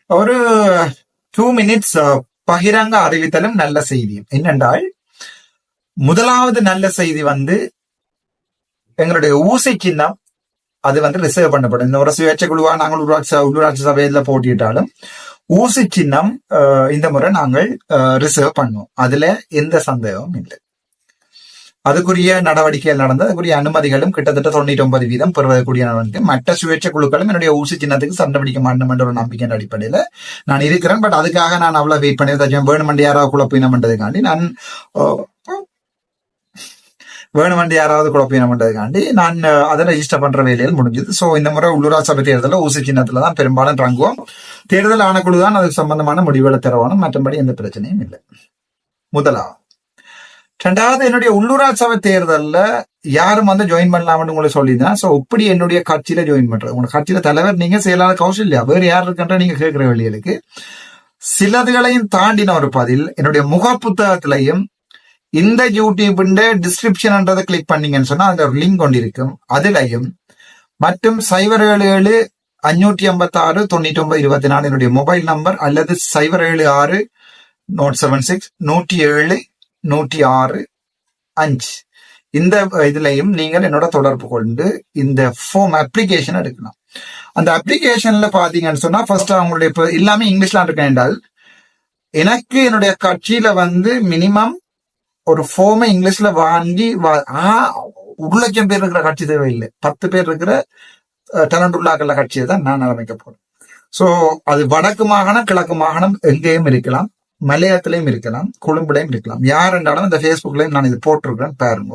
ஒரு 2 minutes பகிரங்க அறிவித்தலும் நல்ல செய்தியும் என்னென்றால், முதலாவது நல்ல செய்தி எங்களுடைய ஊசி சின்னம் அது ரிசர்வ் பண்ணப்படும். இந்த ஒரு சுயேட்சை குழுவா நாங்கள் உள்ளூராட்சி சபையில போட்டியிட்டாலும் ஊசி சின்னம் இந்த முறை நாங்கள் ரிசர்வ் பண்ணுவோம். அதுல எந்த சந்தேகமும் இல்லை. அதுக்குரிய நடவடிக்கைகள் நடந்து அதுக்குரிய அனுமதிகளும் கிட்டத்தட்ட 99% பெறுவதற்குரிய நடவடிக்கை. மற்ற சுயேட்சை குழுக்களும் என்னுடைய ஊசி சின்னத்துக்கு சண்டை பிடிக்க மாட்டோம் என்ற ஒரு நம்பிக்கையின் அடிப்படையில நான் இருக்கிறேன். பட் அதுக்காக நான் அவ்வளவு வெயிட் பண்ணி வேணுமெண்டு யாராவது குழப்பினம்ன்றதுக்காண்டி நான் அதை ரெஜிஸ்டர் பண்ற வேலையில் முடிஞ்சது. சோ இந்த முறை உள்ளூராட்சி சபை தேர்தலில் ஊசி சின்னத்துல தான் பெரும்பாலும் இறங்குவோம். தேர்தல் ஆணைக்குழு தான் அதுக்கு சம்பந்தமான முடிவுகளை தரவானும். மற்றபடி எந்த பிரச்சனையும் இல்லை. முதலாவது. ரெண்டாவது, என்னுடைய உள்ளூராட்சி சபை தேர்தலில் யாரும் ஜாயின் பண்ணலாம்னு உங்களுக்கு சொல்லியிருந்தேன். சோ இப்படி என்னுடைய கட்சியில ஜாயின் பண்றது, உங்க கட்சியில தலைவர் நீங்க, செயலாளர் கௌசல்யா, வேறு யார் இருக்கின்ற நீங்க கேட்கிற வழிகளுக்கு சிலதுகளையும் தாண்டின ஒரு பதில் என்னுடைய முக புத்தகத்திலையும் இந்த யூடியூப் டிஸ்கிரிப்ஷன்ன்றதை கிளிக் பண்ணீங்கன்னு சொன்னா அதுல ஒரு லிங்க் கொண்டு இருக்கும். அதுலயும் மற்றும் 077-556-99-24 என்னுடைய மொபைல் நம்பர் அல்லது 076-107-106-5 இந்த இதுலயும் நீங்கள் என்னோட தொடர்பு கொண்டு இந்த ஃபார்ம் அப்ளிகேஷன் எடுக்கலாம். அந்த அப்ளிகேஷன்ல பாத்தீங்கன்னு சொன்னா ஃபர்ஸ்ட் அவங்களுடைய எல்லாமே இங்கிலீஷ்ல இருக்கேன் என்றால், எனக்கு என்னுடைய கட்சியில மினிமம் ஒரு ஃபார்மை இங்கிலீஷ்ல வாங்கி 1,00,000 பேர் இருக்கிற கட்சி தேவையில்லை. 10 பேர் இருக்கிற டேலண்ட் உள்ளாக்கல்ல கட்சியை தான் நான் ஆரம்பிக்க போறேன். சோ அது வடக்கு மாகாணம், கிழக்கு மாகாணம் எங்கேயும் இருக்கலாம், மலையத்திலையும் இருக்கலாம், கொழும்புலையும் இருக்கலாம். யார் என்றாலும் இந்த பேஸ்புக்லயும் நான் இது போட்டிருக்கிறேன் பாருங்க.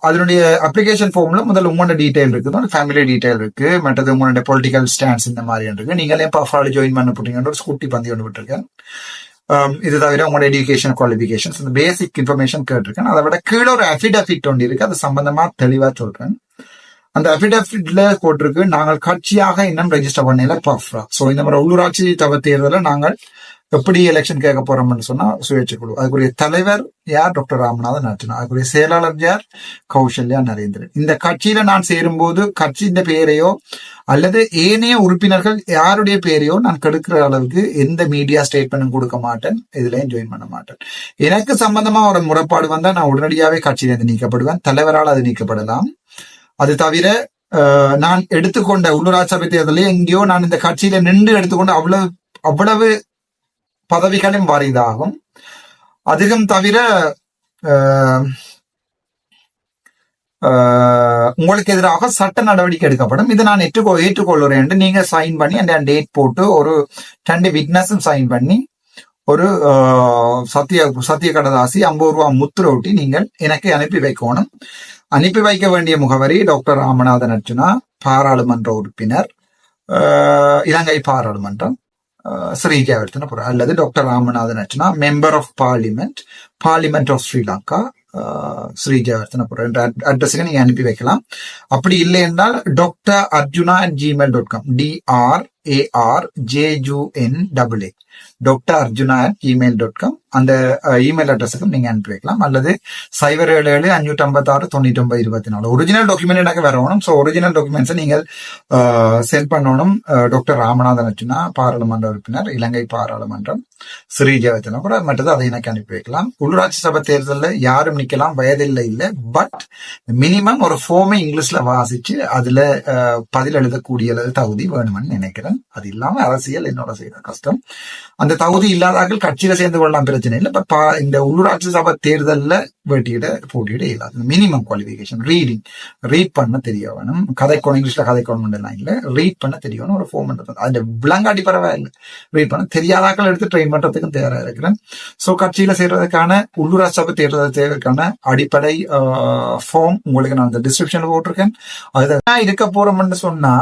அதனுடைய அப்ளிகேஷன் ஃபார்ம்ல முதல்ல உங்களோட டீடைல் இருக்குது, ஃபேமிலி டீடைல் இருக்கு, மற்றது உங்களுடைய பொலிட்டிக்கல் ஸ்டாண்ட்ஸ் இந்த மாதிரி இருக்கு. நீங்களே பஃபாலி ஜாயின் பண்ண போட்டீங்கன்ற ஒரு ஸ்கூட்டி பந்தி ஒன்று விட்டுருக்கேன். இது தவிர உங்களோட எஜுகேஷன் குவாலிபிகேஷன்ஸ் இந்த பேசிக் இன்ஃபர்மேஷன் கேட்டிருக்கேன். அதை விட கீழே ஒரு அஃபிடவிட் ஒன்று இருக்கு, அது சம்பந்தமா தெளிவா சொல்றேன். அந்த அஃபிடவிட்ல போட்டிருக்கு, நாங்கள் கட்சியாக இன்னும் ரெஜிஸ்டர் பண்ணல பஃப்ரா. சோ இந்த மாதிரி உள்ளூராட்சி சபை தேர்தலில் நாங்கள் எப்படி எலெக்ஷன் கேட்க போறோம்னு சொன்னா சுயேட்சை குழு, அதுக்குரிய தலைவர் யார், டாக்டர் ராமநாதன் அர்ச்சனா, அதுக்குரிய செயலாளர் யார், கௌசல்யா நரேந்திரன். இந்த கட்சியில நான் சேரும்போது கட்சியின் பெயரையோ அல்லது ஏனைய உறுப்பினர்கள் யாருடைய பெயரையோ நான் கெடுக்கிற அளவுக்கு எந்த மீடியா ஸ்டேட்மெண்ட்டும் கொடுக்க மாட்டேன், இதுலயும் ஜாயின் பண்ண மாட்டேன். எனக்கு சம்பந்தமா ஒரு முறைப்பாடு வந்தா நான் உடனடியாவே கட்சியிலிருந்து நீக்கப்படுவேன். தலைவரால் அது நீக்கப்படலாம். அது தவிர நான் எடுத்துக்கொண்ட உள்ளூராட்சி சபை தேர்தலே எங்கேயோ நான் இந்த கட்சியில நின்று எடுத்துக்கொண்டு அவ்வளவு பதவிகளும் வாரிதாகும். அதிகம் தவிர உங்களுக்கு எதிராக சட்ட நடவடிக்கை எடுக்கப்படும். இதை நான் ஏற்றுக்கொள்கிறேன். நீங்க சைன் பண்ணி அந்த டேட் போட்டு ஒரு 2 விட்னஸும் சைன் பண்ணி ஒரு சத்திய கடதாசி 50 ரூபாய் முத்திர ஒட்டி நீங்கள் எனக்கு அனுப்பி வைக்கணும். அனுப்பி வைக்க வேண்டிய முகவரி டாக்டர் ராமநாதன் அர்ச்சனா, பாராளுமன்ற உறுப்பினர், இலங்கை பாராளுமன்றம், ஸ்ரீஜாவர்த்தனபுரம், அல்லது doctor Ramanathan Archana, member of parliament of Sri Lanka, Sri Jayawardenepura என்ற அட்ரஸுக்கு நீங்க அனுப்பி வைக்கலாம். அப்படி இல்லை என்றால் drarjuna@gmail.com DRARJUNAA drarjuna@gmail.com அந்த இமெயில் அட்ரஸுக்கும் நீங்க அனுப்பி வைக்கலாம். அல்லது 077-556-99-24 ஒரிஜினல் டாக்குமெண்ட் எனக்கு வரணும். ஸோ ஒரிஜினல் டாக்குமெண்ட்ஸை நீங்கள் சென்ட் பண்ணணும். டாக்டர் ராமநாதன் அர்ச்சனா, பாராளுமன்ற உறுப்பினர், இலங்கை பாராளுமன்றம், ஸ்ரீஜாவர்த்தனபுரம், மற்றது அதை எனக்கு அனுப்பி வைக்கலாம். உள்ளூராட்சி சபை தேர்தலில் யாரும் நிக்கலாம், வயதில்லை இல்லை. பட் மினிமம் ஒரு ஃபார்மை இங்கிலீஷ்ல வாசிச்சு அதுல பதில் எழுதக்கூடிய தகுதி வேணும்னு நினைக்கிறேன். அது இல்லாம அரசியல் என்னோட செய்யற கஷ்டம். அந்த தகுதி இல்லாதார்கள் கட்சியில சேர்ந்து கொள்ளலாம், பிரச்சனை இல்லை. பட் இந்த உள்ளூராட்சி சபை தேர்தலில் போட்டியிட இயலாது. மினிமம் குவாலிபிகேஷன் ரீட் பண்ண தெரிய வேணும். கதைக்கோணும், இங்கிலீஷ்ல கதைக்கோணும் எல்லாம் இல்லை, ரீட் பண்ண தெரியணும். ஒரு ஃபார்ம் அது விளங்காட்டி பரவாயில்லை, ரீட் பண்ண தெரியாதாக்கள் எடுத்து ட்ரெயின் பண்றதுக்கும் தயாரா இருக்கிறேன். சோ கட்சியில சேர்றதுக்கான உள்ளூராட்சி சபை தேர்தல் தேர்தலுக்கான அடிப்படை ஃபார்ம் உங்களுக்கு நான் இந்த டிஸ்கிரிப்ஷன்ல போட்டிருக்கேன். அதுதான் இருக்க போறோம்னு சொன்னா,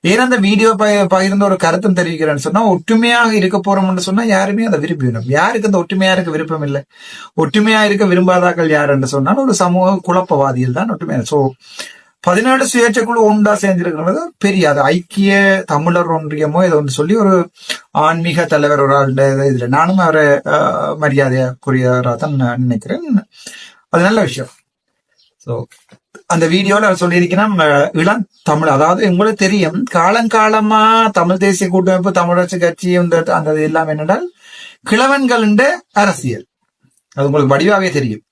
ஏன்னா அந்த வீடியோ பகிர்ந்த ஒரு கருத்தும் தெரிவிக்கிறேன்னு சொன்னா, ஒற்றுமையாக இருக்க போறோம்னு சொன்னா யாருமே அதை விரும்பினோம். யாருக்கு அந்த ஒற்றுமையா இருக்க விருப்பம் இல்லை? ஒற்றுமையா இருக்க விரும்பாதாக்கள் யார் என்று சொன்னால் ஒரு சமூக குழப்பவாதிகள் தான் ஒற்றுமையா. சோ 17 சுயேட்சை குழு ஒன்றா சேர்ந்திருக்கிறது பெரிய, அது ஐக்கிய தமிழர் ஒன்றியமோ ஏதோ ஒன்று சொல்லி ஒரு ஆன்மீக தலைவர் ஒரு ஆள் இதுல நானும் அவரை மரியாதைக்குரியவராக தான் நினைக்கிறேன். அது நல்ல விஷயம். ஸோ அந்த வீடியோல அவர் சொல்லியிருக்கிறேன், இளம் தமிழ், அதாவது உங்களுக்கு தெரியும் காலங்காலமா தமிழ் தேசிய கூட்டமைப்பு, தமிழரசு கட்சி, அந்த எல்லாம் என்னென்றால் கிழவன்கள் அரசியல். அது உங்களுக்கு வடிவாவே தெரியும்.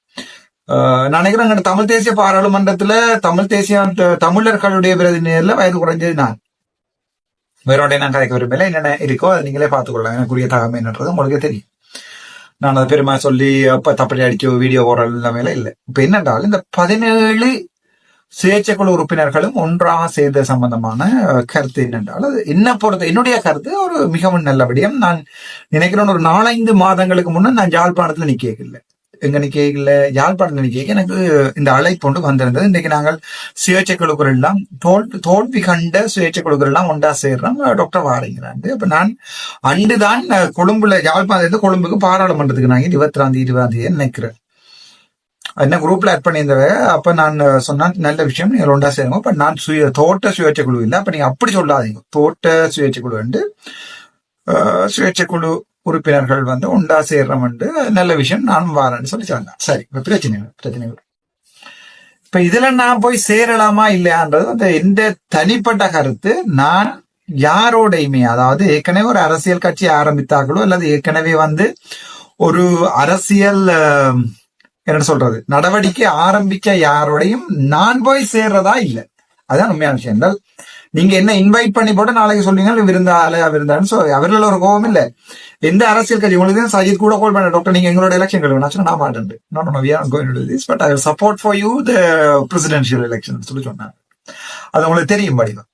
நான் நினைக்கிறேன் தமிழ் தேசிய பாராளுமன்றத்துல தமிழ் தேசிய தமிழர்களுடைய பிரதிநிதியில வயது குறைஞ்சது நான். வேறோட நான் கதைக்க விரும்பல, என்னென்ன இருக்கோ அதை நீங்களே பார்த்துக்கொள்ளலாம். எனக்குரிய தகவல் என்னன்றது உங்களுக்கு தெரியும். நான் அதை பெருமா சொல்லி அப்ப தப்படி அடிச்சு வீடியோ போடுற நிலைமையில இல்லை. இப்ப என்னென்றால் இந்த 17 சுயேட்சைக்குழு உறுப்பினர்களும் ஒன்றாக சேர்ந்த சம்பந்தமான கருத்து என்னென்றால், அது என்ன பொறுத்த என்னுடைய கருத்து ஒரு மிகவும் நல்ல விடயம். நான் நினைக்கிறேன் ஒரு 4-5 மாதங்களுக்கு முன்ன நான் யாழ்ப்பாணத்துல நிக்கல, எங்க நிக்கல, யாழ்ப்பாணத்துல நிக்க எனக்கு இந்த அழைப்பு ஒன்று வந்திருந்தது. இன்றைக்கு நாங்கள் சுயேட்சை குழுக்கள் எல்லாம் தோல்வி கண்ட சுயேட்சை குழுக்கள் எல்லாம் ஒன்றா சேர்றோம், டாக்டர் வாரீங்கிறாண்டு. அப்ப நான் அண்டுதான் கொழும்புல, யாழ்ப்பாணத்துல கொழும்புக்கு பாராளுமன்றத்துக்கு நாங்க 20ஆம் தேதி நினைக்கிறேன், என்ன குரூப்ல ஆட் பண்ணியிருந்தவ. அப்ப நான் சொன்ன நல்ல விஷயம், நீங்க ஒன்றா சேருங்க. அப்ப நான் தோட்ட சுயேட்சை குழு இல்லை, அப்ப நீங்க அப்படி சொல்லாதீங்க, தோட்ட சுயேட்சை குழு வந்து சுயேட்சை குழு உறுப்பினர்கள் வந்து ஒன்றா சேர்றோம், நல்ல விஷயம், நானும் வாரேன்னு சொல்லி சொன்னேன். சரி, இப்ப பிரச்சனை இப்ப இதுல நான் போய் சேரலாமா இல்லையான்றது வந்து எந்த தனிப்பட்ட கருத்து. நான் யாரோடையுமே, அதாவது ஏற்கனவே ஒரு அரசியல் கட்சி ஆரம்பித்தார்களோ அல்லது ஏற்கனவே வந்து ஒரு அரசியல் என்ன சொல்றது நடவடிக்கை ஆரம்பிக்க யாரோடையும் நான் போய் சேர்றதா இல்லை. அதான் உண்மையான விஷயங்கள். நீங்க என்ன இன்வைட் பண்ணி போட்டு நாளைக்கு சொல்றீங்க விருந்தான்னு சொல்லி அவர்கள் ஒரு கோபம் இல்ல. எந்த அரசியல் கட்சி உங்களுக்கு சஜித் கூட கால் பண்ண, டாக்டர் நீங்க எங்களோட எலெக்ஷன் கழுவினா நான் மாட்டேன், but I will support for you the presidential election சொல்லி சொன்னாங்க. அது உங்களுக்கு தெரியும் படிவம்,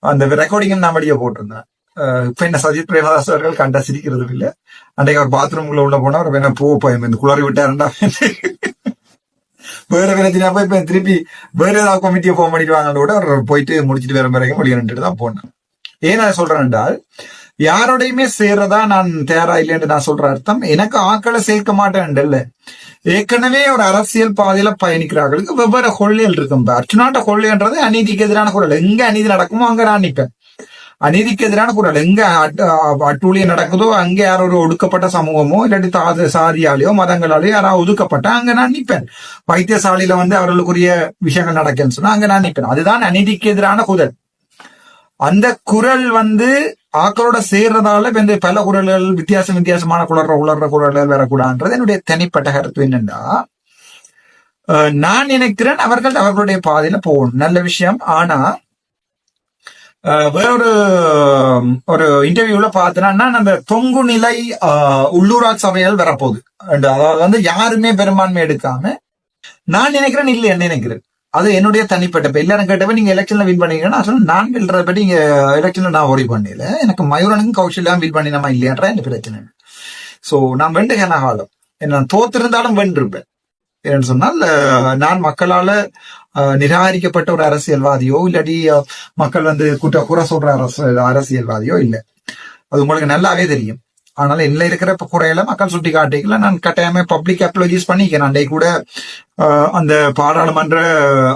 அந்த ரெக்கார்டிங் நான் வழியா போட்டிருந்தேன். இப்ப என்ன சஜித் பிரேமதாஸ் அவர்கள் கண்டா சிரிக்கிறதும் இல்ல. அன்றைக்கு அவர் பாத்ரூம்குள்ள உள்ள போனா அவர் என்ன பயம் இந்த குளறி விட்டாருண்டா, வேற பிரச்சனை போய் இப்ப திருப்பி வேற ஏதாவது கமிட்டியை போக பண்ணிடுவாங்க கூட அவர் போயிட்டு முடிச்சுட்டு வேற வரைக்கும் வெளியே தான் போனேன். ஏன் நான் சொல்றேன் என்றால், யாரோடையுமே சேர்றதா நான் தயாரா இல்லைன்னு நான் சொல்ற அர்த்தம், எனக்கு ஆக்களை சேர்க்க மாட்டேன் இல்ல. ஏற்கனவே ஒரு அரசியல் பாதையில பயணிக்கிறார்களுக்கு வெவ்வேறு கொள்கைகள் இருக்கும். அர்ச்சுனாட்ட கொள்கைன்றது அநீதிக்கு எதிரான குரல். எங்க அநீதி நடக்குமோ அங்க நான் நிற்பேன். அநீதிக்கு எதிரான குரல் எங்க அட்டூழியம் நடக்குதோ, அங்க யாரோ ஒரு ஒடுக்கப்பட்ட சமூகமோ இல்லாட்டி சாதியாலேயோ மதங்களாலேயோ யாராவது ஒதுக்கப்பட்டா அங்க நான் நிற்பேன். வைத்தியசாலையில வந்து அவர்களுக்குரிய விஷயங்கள் நடக்குன்னு சொன்னா அங்க நான் நிற்பேன். அதுதான் அநீதிக்கு எதிரான குரல். அந்த குரல் வந்து ஆக்களோட சேர்றதால வந்து பல குரல்கள் வித்தியாசமான உளர்ற குரல்கள் வரக்கூடாதுன்றது என்னுடைய தனிப்பட்ட கருத்து. என்னன்னா, நான் நினைக்கிறேன் அவர்களுடைய பாதையில போகணும், நல்ல விஷயம். ஆனா வேறொரு இன்டர்வியூல பார்த்தேன்னா, அந்த தொங்கு நிலை உள்ளூராட்சி சபைகள் வரப்போகுது. அதாவது வந்து யாருமே பெரும்பான்மை எடுக்காம நான் நினைக்கிறேன் இல்லை என்ன நினைக்கிறேன். அது என்னுடைய தனிப்பட்ட எல்லாரும் கேட்டப்ப நீங்க எலெக்ஷன்ல வின் பண்ணீங்கன்னா நான் வில்றத பற்றி நீங்க எலெக்ஷன்ல நான் ஓடி பண்ணல. எனக்கு மயூரனுக்கும் கௌஷல்யா வின் பண்ணினமா இல்லையான்ற இந்த பிரச்சனை. சோ நான் வெண்டுகன காலம் என்ன தோத்திருந்தாலும் வென்றிருப்பேன். என்னன்னு சொன்னால், நான் மக்களால நிராகரிக்கப்பட்ட ஒரு அரசியல்வாதியோ இல்லாட்டி மக்கள் வந்து குறை சொல்ற அரசியல்வாதியோ இல்லை. அது உங்களுக்கு நல்லாவே தெரியும். ஆனால் என்ன இருக்கிற குறையில மக்கள் சுட்டி காட்டிக்கல நான் கட்டாயமே பப்ளிக் அப்பாலஜிஸ் பண்ணிக்கிறேன். அன்றைக்கு கூட அந்த பாராளுமன்ற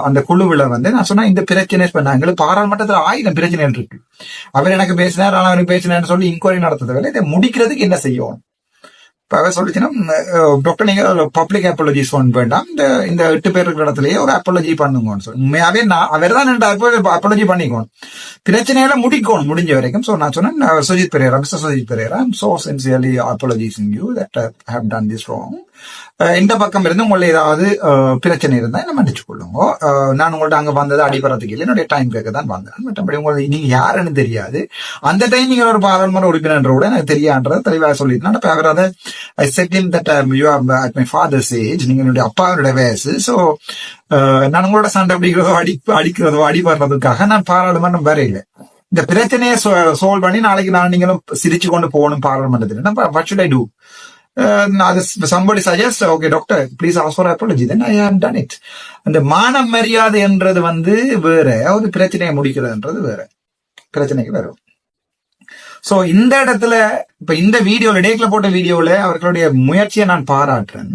அந்த குழுவில் வந்து நான் சொன்னா இந்த பிரச்சனை எங்களுக்கு பாராளுமன்றத்துல 1000 பிரச்சனைகள் இருக்கு. அவர் எனக்கு பேசினார், ஆனால் அவருக்கு பேசினார்னு சொல்லி இன்கொயரி நடத்துறதில்லை. இதை முடிக்கிறதுக்கு என்ன செய்யணும்? இப்ப அவர் சொல்லிச்சுன்னா, டாக்டர் நீங்க பப்ளிக் அப்பாலஜிஸ் பண்ண வேண்டாம், இந்த 8 பேர் இருக்கிற இடத்துலயே ஒரு அப்பாலஜி பண்ணுங்கன்னு சொல்லி உண்மையாவே அவர் தான் அப்பாலஜி பண்ணிக்கணும், பிரச்சனையில முடிக்கணும் முடிஞ்ச வரைக்கும். சோ நான் சொன்னேன், Sujith Perera, mister Sujith Perera, I'm so sincerely apologising you that I have done this wrong. இந்த பக்கம் இருந்து உங்களை ஏதாவது பிரச்சனை இருந்தா என்ன மன்னிச்சு கொள்ளுங்க. நான் உங்கள்ட்ட அங்க வந்தது அடிபடுறதுக்கு இல்லை, என்னுடைய டைம் கேட்க தான் வந்தேன். மற்றபடி உங்களுக்கு நீங்க யாருன்னு தெரியாது. அந்த டைம் நீங்க ஒரு பாராளுமன்ற உறுப்பினர் கூட எனக்கு தெரியான்றதை தெளிவாக சொல்லிட்டு அவர் அதை I said him that you are at my father's age, நீங்க என்னுடைய அப்பாவுடைய வயசு. சோ நான் உங்களோட சண்டை அடிக்கிறதோ அடிபடுறதுக்காக நான் பாராளுமன்றம் வரையில. இந்த பிரச்சனையை சால்வ் பண்ணி நாளைக்கு நான் நீங்களும் சிரிச்சு கொண்டு போகணும் பாராளுமன்றத்தில். What should I do? Somebody suggests, okay doctor, please ask for apology, then I have done it. அந்த மான மரியாதை என்றது வந்து வேற, ஒரு பிரச்சனையை முடிக்கிறதுன்றது வேற, பிரச்சனைக்கு வரும். சோ இந்த இடத்துல இப்ப இந்த வீடியோல டேக்ல போட்ட வீடியோல அவர்களுடைய முயற்சியை நான் பாராட்டுறேன்.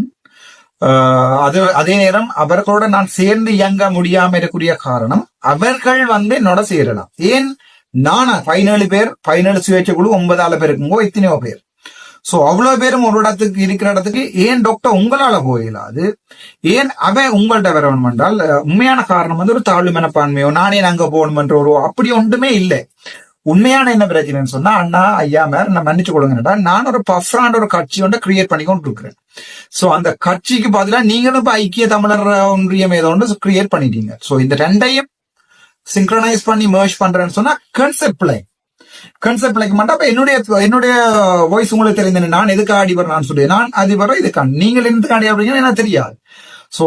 அதே நேரம் அவர்களோட நான் சேர்ந்து இயங்க முடியாம இருக்கக்கூடிய காரணம், அவர்கள் வந்து என்னோட சேரலாம். ஏன் நானா 17 பேர் 17 சுயேட்சை குழு 9 பேருக்குங்கோ எத்தனையோ பேர். சோ அவ்வளவு பேரும் ஒரு இடத்துக்கு இருக்கிற இடத்துக்கு ஏன் டாக்டர் உங்களால போயிடாது, ஏன் அவன் உங்கள்ட்ட வரணும் என்றால் உண்மையான காரணம் வந்து ஒரு தாழ்வு மனப்பான்மையோ நானே அங்க போகணும்ன்ற ஒரு அப்படி ஒன்றுமே இல்லை. உண்மையான என்ன பிரச்சனைன்னு சொன்னா, அண்ணா ஐயா மேர் நான் மன்னிச்சு கொடுங்கடா, நான் ஒரு பஃப்ரான ஒரு கட்சி ஒன்று கிரியேட் பண்ணி கொண்டு இருக்கிறேன். சோ அந்த கட்சிக்கு பதிலா நீங்களும் இப்ப ஐக்கிய தமிழர் ஒன்றியம் ஏதோ ஒன்று கிரியேட் பண்ணிட்டீங்க. சோ இந்த ரெண்டையும் சிங்க்ரனைஸ் பண்ணி மர்ஜ் பண்றேன்னு சொன்னா கன்செப்ட் லைக் மட்டும் அப்ப என்னுடைய வாய்ஸ் உங்களுக்கு தெரிந்தேன். நான் எதுக்கு அடிபடுறேன் நான் சொல்லுவேன், நான் அதிபர் இதுக்கான நீங்கள் எதுக்கு அடி அப்படிங்கன்னா எனக்கு தெரியாது. சோ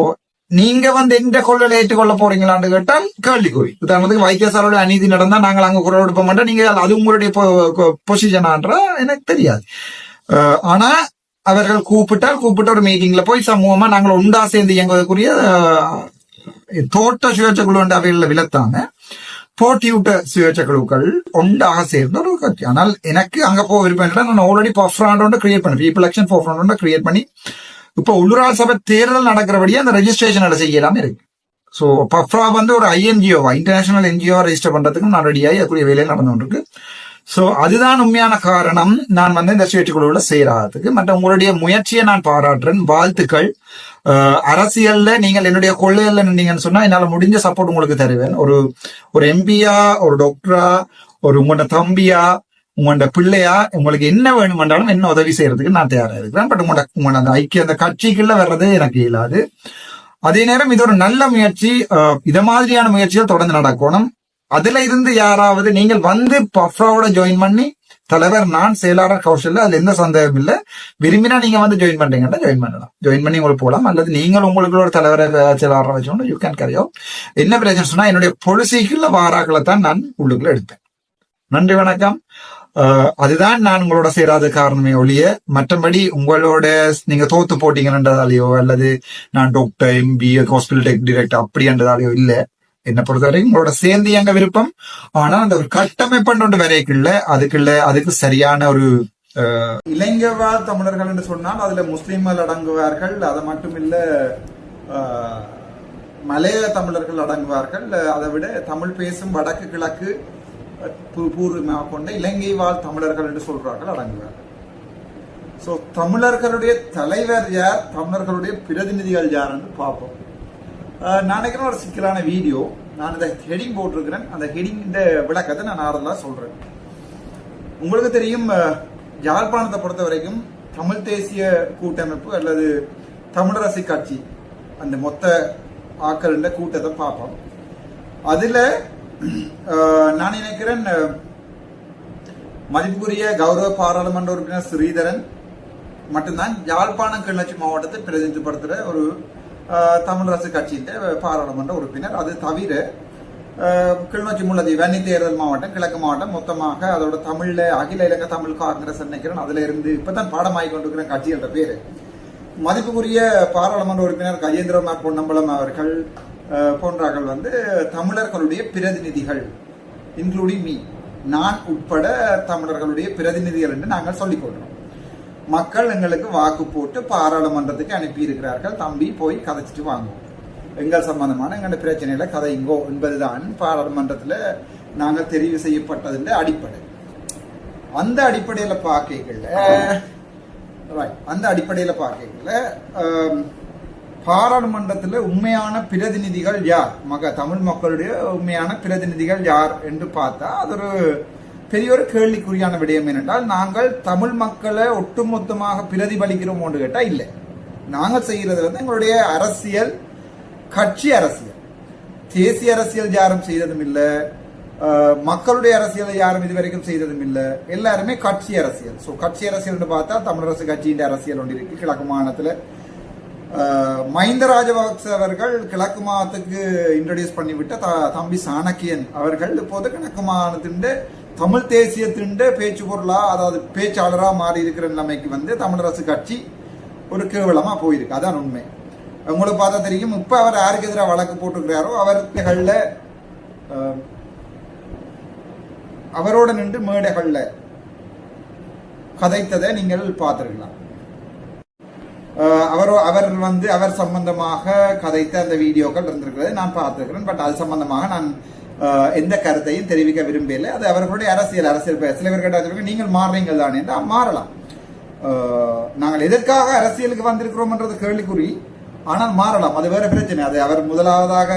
நீங்க வந்து எந்த கொள்ளலை ஏற்றுக்கொள்ள போறீங்களான்னு கேட்டால் கேள்விக்குறி. உதாரணத்துக்கு வைத்தியசாலையோட அநீதி நடந்தா நாங்கள் அங்க குரல் எடுப்ப மாட்டோம், நீங்க அது உங்களுடைய பொசிஷனான்ற எனக்கு தெரியாது. ஆனா அவர்கள் கூப்பிட்ட ஒரு மீட்டிங்ல போய் சமூகமா நாங்கள் உண்டா சேர்ந்து இயங்குவதற்குரிய தோட்ட சுயேட்சை குழு அவைகளில் விலத்தாங்க போட்டியூட்ட சுயேட்சை குழுக்கள் ஒன்றாக சேர்ந்த ஒரு கட்சி. ஆனால் எனக்கு அங்க போக விருப்பம், நான் ஆல்ரெடி பஃப்ராண்ட் கிரியேட் பண்ணி பீப்புள் எலெக்ஷன் பஃப்ராண்ட் கிரியேட் பண்ணி இப்ப உள்ளூராட்சி சபை தேர்தல் நடக்கிறபடியே அந்த ரெஜிஸ்ட்ரேஷன் செய்யலாமே இருக்கு. சோ பஃப்ரா வந்து ஒரு ஐஎன்ஜிஓவா இன்டர்நேஷனல் என்ஜிஓ ரெஜிஸ்டர் பண்றதுக்கு நான் ரெடியாகி அதுக்குரிய வேலையில் நடந்து இருக்கு. சோ அதுதான் உண்மையான காரணம் நான் வந்து இந்த சுயேட்சை குழுவுல சேராததுக்கு. மற்ற உங்களுடைய முயற்சியை நான் பாராட்டுறேன், வாழ்த்துக்கள். அரசியல்ல நீங்கள் என்னுடைய கொள்ளையல்ல நின்றீங்கன்னு சொன்னா என்னால முடிஞ்ச சப்போர்ட் உங்களுக்கு தருவேன். ஒரு எம்பியா, ஒரு டாக்டரா, ஒரு உங்களோட தம்பியா, உங்களோட பிள்ளையா, உங்களுக்கு என்ன வேணுமென்றாலும் என்ன உதவி செய்யறதுக்கு நான் தயாரா இருக்கிறேன். பட் உங்களோட அந்த ஐக்கிய அந்த கட்சிக்குள்ள வர்றது எனக்கு இயலாது. அதே நேரம் இது ஒரு நல்ல முயற்சி. இத மாதிரியான முயற்சிகள் தொடர்ந்து நடக்கணும். அதுல இருந்து யாராவது நீங்கள் வந்து பஃப்ராவோட ஜாயின் பண்ணி தலைவர் நான் செயலாளர் கௌஷல்ல அதுல எந்த சந்தேகம் இல்லை, விரும்பினா நீங்க வந்து ஜாயின் பண்றீங்கன்னா ஜாயின் பண்ணலாம், ஜாயின் பண்ணி உங்களுக்கு போகலாம். அல்லது நீங்கள் உங்களுக்கு ஒரு தலைவரை செயலாளரை வச்சோன்னு யூ கேன் கேரி அவுட். என்ன பிரச்சனை சொன்னா என்னுடைய பொலிசிக்குள்ள வாராக்களை தான் நான் உள்ளுக்குள்ள எடுப்பேன். நன்றி, வணக்கம். அதுதான் நான் உங்களோட சேராத காரணமே ஒழிய மற்றபடி உங்களோட நீங்க தோத்து போட்டீங்கன்றதாலேயோ அல்லது நான் டாக்டர் எம்பி ஹாஸ்பிட்டல் டிரெக்டர் அப்படி என்றதாலேயோ இல்ல. என்னை பொறுத்தவரை உங்களோட சேர்ந்து எங்க விருப்பம். ஆனா அந்த ஒரு கட்டமைப்பு வரைக்குள்ள அதுக்கு சரியான ஒரு இளைஞர் தமிழர்கள் என்று சொன்னால் அதுல முஸ்லிம்கள் அடங்குவார்கள். அது மட்டும் இல்ல மலைய தமிழர்கள் அடங்குவார்கள். அதை விட தமிழ் பேசும் வடக்கு கிழக்கு பூர்வமாக கொண்ட இலங்கை வாழ் தமிழர்கள் என்று சொல்றார்கள் அடங்குவார்கள். சோ தமிழர்களுடைய தலைவர் யார், தமிழர்களுடைய பிரதிநிதிகள் யார் என்று பார்ப்போம். நான் நினைக்கிறேன் ஒரு சிக்கலான வீடியோ. நான் இந்த ஹெடிங் போட்டிருக்கிறேன், அந்த ஹெடிங் விளக்கத்தை நான் ஆறுதலா சொல்றேன். உங்களுக்கு தெரியும், யாழ்ப்பாணத்தை பொறுத்த வரைக்கும் தமிழ் தேசிய கூட்டமைப்பு அல்லது தமிழரசு கட்சி அந்த மொத்த ஆக்கள் கூட்டத்தை பார்ப்போம். அதுல நான் நினைக்கிறேன் மதிப்புக்குரிய கௌரவ பாராளுமன்ற உறுப்பினர் ஸ்ரீதரன் மட்டும்தான் யாழ்ப்பாணம் கிளர்ச்சி மாவட்டத்தை பிரதிநிதிப்படுத்துற ஒரு தமிழரசு கட்சியின் பாராளுமன்ற உறுப்பினர். அது தவிர கிளிநொச்சி முல்லதீவு வன்னி தேர்தல் மாவட்டம் கிழக்கு மாவட்டம் மொத்தமாக அதோட தமிழ்ல அகில இலங்கை தமிழ் காங்கிரஸ் நினைக்கிறேன். அதுல இருந்து இப்பதான் பாடமாகி கொண்டிருக்கிற கட்சிகள பேரு. மதிப்புக்குரிய பாராளுமன்ற உறுப்பினர் கஜேந்திரநாத் பொன்னம்பலம் அவர்கள் போன்றார்கள் வந்து தமிழர்களுடைய பிரதிநிதிகள், இன்க்ளூடிங் மீ, நான் உட்பட தமிழர்களுடைய பிரதிநிதிகள் என்று நாங்கள் சொல்லிக் கொள்றோம். மக்கள் எங்களுக்கு வாக்கு போட்டு பாராளுமன்றத்துக்கு அனுப்பி இருக்கிறார்கள், தம்பி போய் கதைச்சிட்டு வாங்குவோம், எங்கள் சம்பந்தமான எங்களோட பிரச்சனையில கதைங்கோ என்பதுதான் பாராளுமன்றத்துல நாங்கள் தெரிவு செய்யப்பட்டதின் அடிப்படை. அந்த அடிப்படையில பார்க்கல பாராளுமன்றத்தில் உண்மையான பிரதிநிதிகள் யார், தமிழ் மக்களுடைய உண்மையான பிரதிநிதிகள் யார் என்று பார்த்தா அது ஒரு பெரிய ஒரு கேள்விக்குறியான விடயம். என்னென்றால் நாங்கள் தமிழ் மக்களை ஒட்டுமொத்தமாக பிரதிபலிக்கிறோம் என்று கேட்டா இல்லை. நாங்கள் செய்கிறது வந்து எங்களுடைய அரசியல், கட்சி அரசியல், தேசிய அரசியல் யாரும் செய்ததும் இல்லை, மக்களுடைய அரசியலை யாரும் இதுவரைக்கும் செய்ததும் இல்லை, எல்லாருமே கட்சி அரசியல். ஸோ கட்சி அரசியல் பார்த்தா தமிழரசு கட்சியின் அரசியல் ஒன்று இருக்கு. கிழக்கு மாகாணத்தில் மஹிந்த ராஜபக்ச அவர்கள் கிழக்கு மாகாணத்துக்கு இன்ட்ரோடியூஸ் பண்ணிவிட்ட தம்பி சாணக்கியன் அவர்கள் இப்போது கிழக்கு மாகாணத்தின் தமிழ் தேசியத்தின் பேச்சு பொருளா, அதாவது பேச்சாளரா மாறி இருக்கிற நிலைமைக்கு வந்து தமிழரசு கட்சி ஒரு கேவலமா போயிருக்கு. அதான் உண்மை. உங்களுக்கு பார்த்தா தெரியும். இப்ப அவர் யாருக்கு எதிராக வழக்கு போட்டிருக்கிறாரோ அவர்கள அவரோட நின்று மேடைகள்ல கதைத்ததை நீங்கள் பார்த்திருக்கலாம். அவர் சம்பந்தமாக கதைத்த அந்த வீடியோக்கள் இருந்திருக்கிறது நான் பார்த்திருக்கிறேன். பட் அது சம்பந்தமாக நான் எந்த கருத்தையும் தெரிவிக்க விரும்பல. அது அவர்களுடைய அரசியல். சில பேர் கேட்டால் நீங்கள் மாறுறீங்கள் தானே என்றால் மாறலாம். நாங்கள் எதற்காக அரசியலுக்கு வந்திருக்கிறோம் என்றது கேள்விக்குறி. ஆனால் மாறலாம், அது வேற பிரச்சனை. அது அவர் முதலாவதாக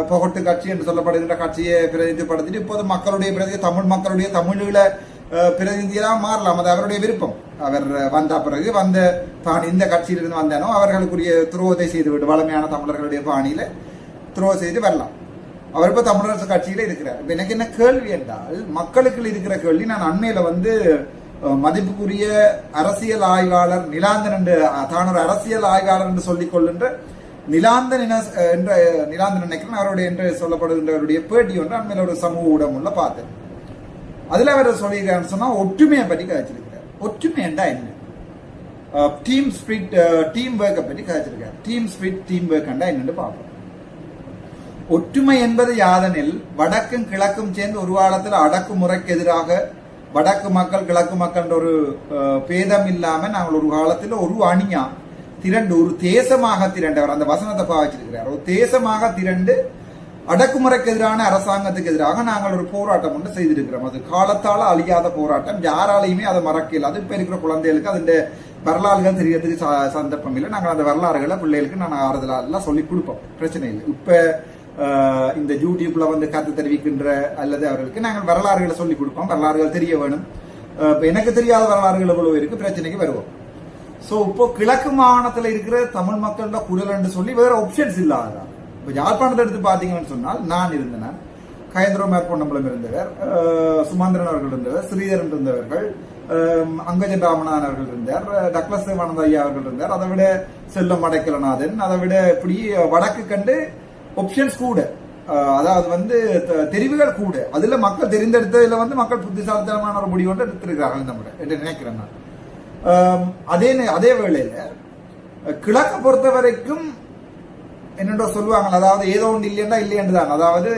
புகட்டு கட்சி என்று சொல்லப்படுகின்ற கட்சியை பிரதிநிதிப்படுத்திட்டு இப்போது மக்களுடைய பிரதி தமிழ் மக்களுடைய தமிழீழ பிரதிநிதியாக மாறலாம். அது அவருடைய விருப்பம். அவர் வந்த பிறகு தான் இந்த கட்சியிலிருந்து வந்தானோ அவர்களுக்குரிய துரோகத்தை செய்துவிட்டு வளமையான தமிழர்களுடைய பாணியில துரோகம் செய்து வரலாம். அவர் இப்ப தமிழரசு கட்சியில இருக்கிறார். இப்ப எனக்கு என்ன கேள்வி என்றால், மக்களுக்கு இருக்கிற கேள்வி, நான் அண்மையில மதிப்புக்குரிய அரசியல் ஆய்வாளர் நிலாந்தன் என்று தான் ஒரு அரசியல் ஆய்வாளர் என்று சொல்லிக் கொள்கின்ற நிலாந்தன் நினைக்கிறேன் அவருடைய என்று சொல்லப்படுகின்றவருடைய பேட்டி ஒன்று அண்மையில ஒரு சமூக ஊடகம்ல பார்த்தேன். அதுல அவர் சொல்லியிருக்காருன்னு சொன்னா ஒற்றுமையை பற்றி கதைச்சிருக்கிறார். ஒற்றுமை என்றா என்ன? டீம் ஸ்பிரிட், டீம் ஒர்க்கை பற்றி கதைச்சிருக்காரு. டீம் ஸ்பிரிட், டீம் ஒர்க் என்றா என்னன்னு பார்ப்போம். ஒற்றுமை என்பது யாதனில் வடக்கும் கிழக்கும் சேர்ந்து ஒரு காலத்தில் அடக்குமுறைக்கு எதிராக வடக்கு மக்கள் கிழக்கு மக்கள் ஒரு பேதம் இல்லாம நாங்கள் ஒரு காலத்தில் ஒரு அணியா திரண்டு ஒரு தேசமாக திரண்டவர் அந்த வசனத்தை பாவிச்சிருக்கிறார். ஒரு தேசமாக திரண்டு அடக்குமுறைக்கு எதிரான அரசாங்கத்துக்கு எதிராக நாங்கள் ஒரு போராட்டம் ஒன்று செய்திருக்கிறோம். அது காலத்தால அழியாத போராட்டம். யாராலையுமே அதை மறக்கல. அது இப்ப இருக்கிற குழந்தைகளுக்கு அதோட வரலாறுகள் தெரியறதுக்கு சந்தர்ப்பம் இல்லை. நாங்கள் அந்த வரலாறுகளை பிள்ளைகளுக்கு நான் ஆறுதலா சொல்லி கொடுப்போம். பிரச்சனை இல்லை. இப்ப இந்த யூடியூப்ல கருத்து தெரிவிக்கின்ற அல்லது அவர்களுக்கு நாங்கள் வரலாறுகளை சொல்லி கொடுப்போம். வரலாறுகள் தெரிய வேணும். எனக்கு தெரியாத வரலாறுகள் எவ்வளவு இருக்கு, பிரச்சனைக்கு வருவோம். சோ இப்போ கிழக்கு மாகாணத்துல இருக்கிற தமிழ் மக்களோட குரல் என்று சொல்லி வேற ஆப்ஷன்ஸ் இல்லாததான். இப்ப யாழ்ப்பாணத்தை எடுத்து பாத்தீங்கன்னு சொன்னால், நான் இருந்தேன், கயந்திரமார் பொன்னம்பலம் இருந்தவர், சுமந்திரன் அவர்கள் இருந்தவர், ஸ்ரீதரன் இருந்தவர்கள், அங்கஜன் ராமநாதன் அவர்கள் இருந்தார், டக்ளஸ் தேவானந்த ஐயா அவர்கள் இருந்தார், அதை விட செல்லம் அடைக்கலநாதன், அதை விட இப்படி வடக்கு கண்டு ஆப்ஷன்ஸ் கூட, அதாவது தெரிவுகள் கூட. அதுல மக்கள் தெரிந்தெடுத்ததுல மக்கள் புத்திசாலித்தனமான ஒரு முடிவு ஒன்று எடுத்திருக்கிறார்கள் இந்த முறை என்று நினைக்கிறேன் நான். அதே வேளையில கிழக்கு பொறுத்த வரைக்கும் என்னென்ற சொல்லுவாங்க, அதாவது ஏதோ ஒன்று இல்லையா இல்லையென்று தான். அதாவது